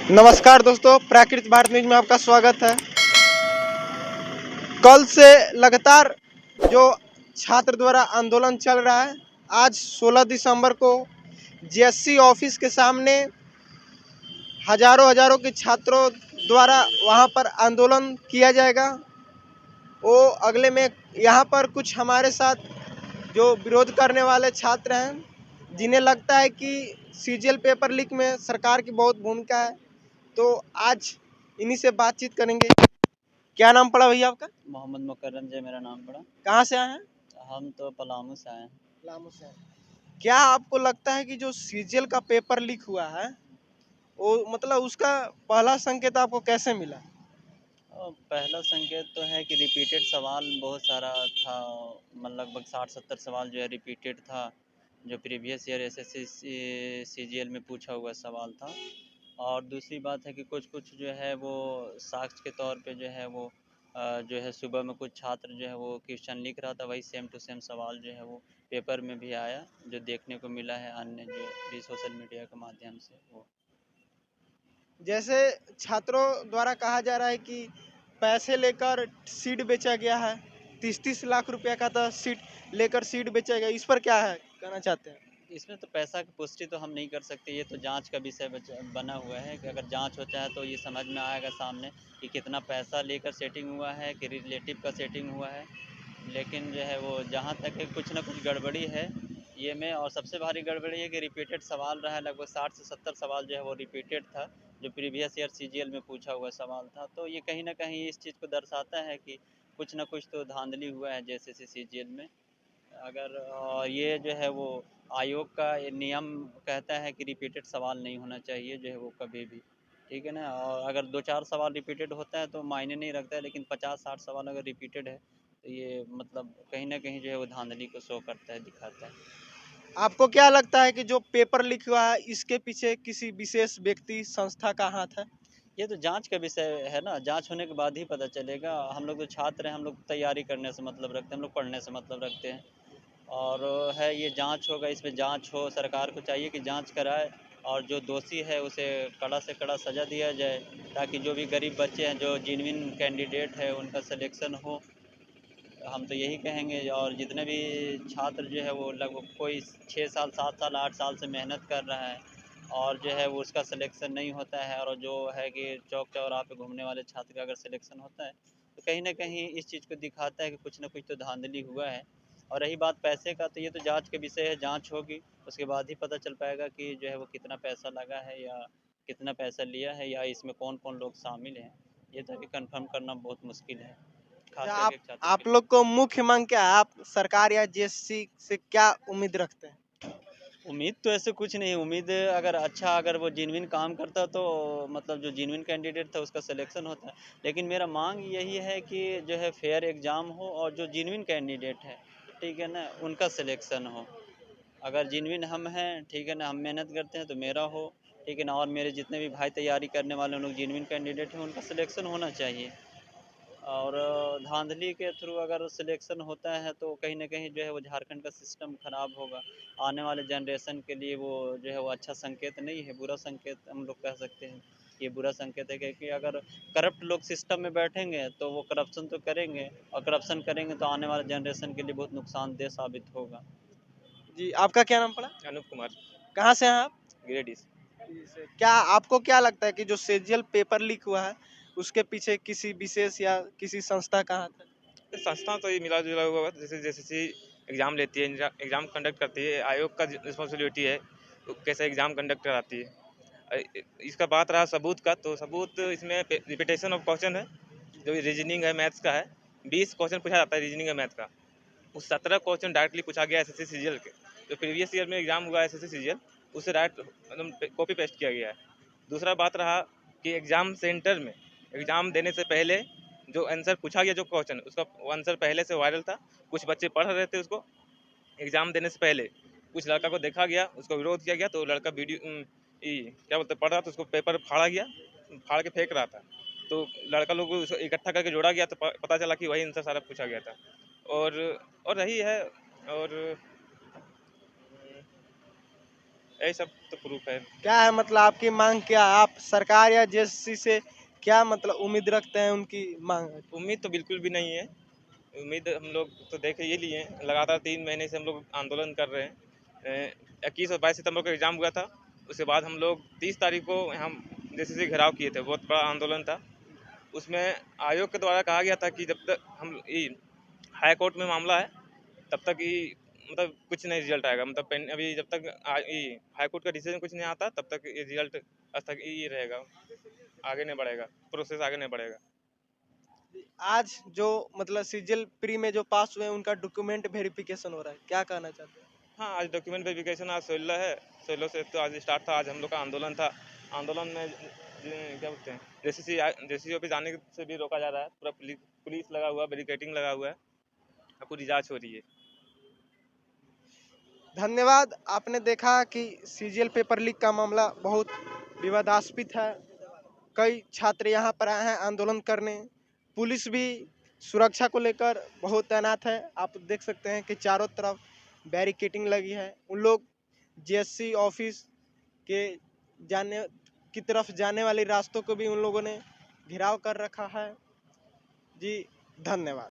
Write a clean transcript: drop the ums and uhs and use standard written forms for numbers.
नमस्कार दोस्तों, प्राकृत भारत न्यूज में आपका स्वागत है। कल से लगातार जो छात्र द्वारा आंदोलन चल रहा है, आज 16 दिसंबर को जेएससी ऑफिस के सामने हजारों के छात्रों द्वारा वहां पर आंदोलन किया जाएगा। वो अगले में यहाँ पर कुछ हमारे साथ जो विरोध करने वाले छात्र हैं, जिन्हें लगता है कि सीजीएल पेपर लीक में सरकार की बहुत भूमिका है, तो आज इन्हीं से बातचीत करेंगे। क्या नाम पड़ा भैया आपका? मोहम्मद मुकर्रम जी मेरा नाम पड़ा। कहाँ से आए हैं? हम तो पलामू से आए हैं। पलामू से आए। क्या आपको लगता है कि जो सीजीएल का पेपर लीक हुआ है, वो मतलब उसका पहला संकेत आपको कैसे मिला? और पहला संकेत तो है कि रिपीटेड सवाल बहुत सारा था। लगभग 60-70 सवाल जो है रिपीटेड था, जो प्रीवियस ईयर एसएससी सीजीएल में पूछा हुआ सवाल था। और दूसरी बात है कि कुछ जो है वो साक्ष्य के तौर पे जो है वो जो है सुबह में कुछ छात्र जो है वो क्वेश्चन लिख रहा था, वही सेम टू सेम सवाल जो है वो पेपर में भी आया, जो देखने को मिला है अन्य जो भी सोशल मीडिया के माध्यम से वो। जैसे छात्रों द्वारा कहा जा रहा है कि पैसे लेकर सीट बेचा गया है, 30-30 लाख रुपया का था सीट लेकर सीट बेचा गया, इस पर क्या है कहना चाहते हैं? इसमें तो पैसा की पुष्टि तो हम नहीं कर सकते, ये तो जांच का विषय बना हुआ है कि अगर जांच होता है तो ये समझ में आएगा सामने कि कितना पैसा लेकर सेटिंग हुआ है कि रिलेटिव का सेटिंग हुआ है। लेकिन जो है वो जहाँ तक है कुछ ना कुछ गड़बड़ी है ये में। और सबसे भारी गड़बड़ी है कि रिपीटेड सवाल रहा है, लगभग 60 से 70 सवाल जो है वो रिपीटेड था, जो प्रीवियस ईयर सीजीएल में पूछा हुआ सवाल था। तो ये कहीं ना कहीं इस चीज़ को दर्शाता है कि कुछ ना कुछ तो धांधली हुआ है जैसे सीजीएल में। अगर ये जो है वो आयोग का ये नियम कहता है कि रिपीटेड सवाल नहीं होना चाहिए जो है वो कभी भी, ठीक है ना। और अगर 2-4 सवाल रिपीटेड होता है तो मायने नहीं रखता है, लेकिन 50-60 सवाल अगर रिपीटेड है तो ये कहीं ना कहीं जो है वो धांधली को शो करता है, दिखाता है। आपको क्या लगता है कि जो पेपर लीक हुआ है, इसके पीछे किसी विशेष व्यक्ति संस्था का हाथ है? ये तो जांच का विषय है ना, जांच होने के बाद ही पता चलेगा। हम लोग तो छात्र हैं, हम लोग तैयारी करने से मतलब रखते हैं, हम लोग पढ़ने से मतलब रखते हैं। और है ये जांच होगा, इसमें जांच हो, सरकार को चाहिए कि जांच कराए और जो दोषी है उसे कड़ा से कड़ा सज़ा दिया जाए, ताकि जो भी गरीब बच्चे हैं जो जेन्युइन कैंडिडेट है उनका सिलेक्शन हो। हम तो यही कहेंगे। और जितने भी छात्र जो है वो लगभग कोई 6 साल 7 साल 8 साल से मेहनत कर रहा है और जो है वो उसका सिलेक्शन नहीं होता है, और जो है कि चौक चौराहे पे घूमने वाले छात्र का अगर सिलेक्शन होता है तो कहीं ना कहीं इस चीज़ को दिखाता है कि कुछ ना कुछ तो धांधली हुआ है। और रही बात पैसे का, तो ये तो जांच के विषय है, जांच होगी उसके बाद ही पता चल पाएगा कि जो है वो कितना पैसा लगा है या कितना पैसा लिया है या इसमें कौन कौन लोग शामिल हैं। ये तो अभी कंफर्म करना बहुत मुश्किल है, अच्छा, खास करके एक छात्र के आप लिए। लोग को मुख्य मांग क्या है? आप सरकार या जेएससी से क्या उम्मीद रखते हैं? उम्मीद तो ऐसे कुछ नहीं, उम्मीद अगर अच्छा अगर वो जेन्युइन काम करता तो जो जेन्युइन कैंडिडेट था उसका सिलेक्शन होता। लेकिन मेरा मांग यही है कि जो है फेयर एग्ज़ाम हो और जो जेन्युइन कैंडिडेट है, ठीक है ना, उनका सिलेक्शन हो। अगर जेन्युइन हम हैं, ठीक है ना, हम मेहनत करते हैं तो मेरा हो, ठीक है ना, और मेरे जितने भी भाई तैयारी करने वाले लोग जेन्युइन कैंडिडेट हैं उनका सिलेक्शन होना चाहिए। और धांधली के थ्रू अगर सिलेक्शन होता है तो कहीं न कहीं जो है वो झारखंड का सिस्टम ख़राब होगा। आने वाले जनरेशन के लिए वो जो है वो अच्छा संकेत नहीं है, बुरा संकेत हम लोग कह सकते हैं। ये बुरा संकेत है क्योंकि अगर करप्ट लोग सिस्टम में बैठेंगे तो वो करप्शन तो करेंगे, और करप्शन करेंगे तो आने वाले जनरेशन के लिए बहुत नुकसानदेह साबित होगा। जी, आपका क्या नाम पड़ा? अनूप कुमार, कहाँ से हैं आप? गिरिडीह। जी, से क्या आपको क्या लगता है कि जो सीजीएल पेपर लीक हुआ है, उसके पीछे किसी विशेष या किसी संस्था का हाथ है? संस्था तो ये मिला जुला हुआ है, जैसे जैसे एग्ज़ाम लेती है, एग्ज़ाम कंडक्ट करती है, आयोग का रिस्पॉन्सिबिलिटी है तो कैसे एग्ज़ाम कंडक्ट कराती है। इसका बात रहा सबूत का, तो सबूत इसमें रिपीटेशन ऑफ क्वेश्चन है। जो रीजनिंग है, मैथ्स का है, 20 क्वेश्चन पूछा जाता है रीजनिंग है, मैथ का। उस 17 क्वेश्चन डायरेक्टली पूछा गया एसएससी सीजीएल के, जो प्रीवियस ईयर में एग्जाम हुआ एसएससी सीजीएल, उससे डायरेक्ट कॉपी पेस्ट किया गया है। दूसरा बात रहा कि एग्ज़ाम सेंटर में एग्ज़ाम देने से पहले जो आंसर पूछा गया, जो क्वेश्चन उसका आंसर पहले से वायरल था, कुछ बच्चे पढ़ रहे थे उसको एग्ज़ाम देने से पहले। कुछ लड़का को देखा गया, उसको विरोध किया गया, तो लड़का वीडियो क्या बोलते पढ़ रहा था, उसको पेपर फाड़ा गया, फाड़ के फेंक रहा था। तो लड़का लोग उसको इकट्ठा करके जोड़ा गया तो पता चला कि वही आंसर सारा पूछा गया था। और रही है, और यही सब तो प्रूफ है। क्या है मतलब आपकी मांग क्या है? आप सरकार या जेएससी से क्या मतलब उम्मीद रखते हैं उनकी मांग? उम्मीद तो बिल्कुल भी नहीं है। उम्मीद हम लोग तो देख ये लिए हैं, लगातार 3 महीने से हम लोग आंदोलन कर रहे हैं। 21 और 22 सितंबर को एग्ज़ाम हुआ था। उसके बाद हम लोग 30 तारीख को हम जेसीसी घेराव किए थे, बहुत बड़ा आंदोलन था। उसमें आयोग के द्वारा कहा गया था कि जब तक हम ये हाई कोर्ट में मामला है तब तक ये मतलब कुछ नहीं रिजल्ट आएगा, मतलब अभी जब तक ये हाई कोर्ट का डिसीजन कुछ नहीं आता तब तक ये रिजल्ट तक ये रहेगा, आगे नहीं बढ़ेगा, प्रोसेस आगे नहीं बढ़ेगा। आज जो मतलब सीजीएल प्री में जो पास हुए हैं उनका डॉक्यूमेंट वेरिफिकेशन हो रहा है, क्या कहना चाहते हैं? हाँ, आज डॉक्यूमेंट वेरिफिकेशन आज 16 है, 16 से तो आज स्टार्ट था। आज हम लोग का आंदोलन था। आंदोलन में क्या बोलते हैं, जेसीसी ऑफिस आने से भी रोका जा रहा है। पूरा पुलिस लगा हुआ है, बैरिकेडिंग लगा हुआ है, पूरी जांच हो रही है। धन्यवाद। आपने देखा कि सीजीएल पेपर लीक का मामला बहुत विवादास्पद है। कई छात्र यहाँ पर आए हैं आंदोलन करने। पुलिस भी सुरक्षा को लेकर बहुत तैनात है। आप देख सकते हैं कि चारों तरफ बैरिकेडिंग लगी है। उन लोग जेएससी ऑफिस के जाने की तरफ जाने वाले रास्तों को भी उन लोगों ने घेराव कर रखा है। जी, धन्यवाद।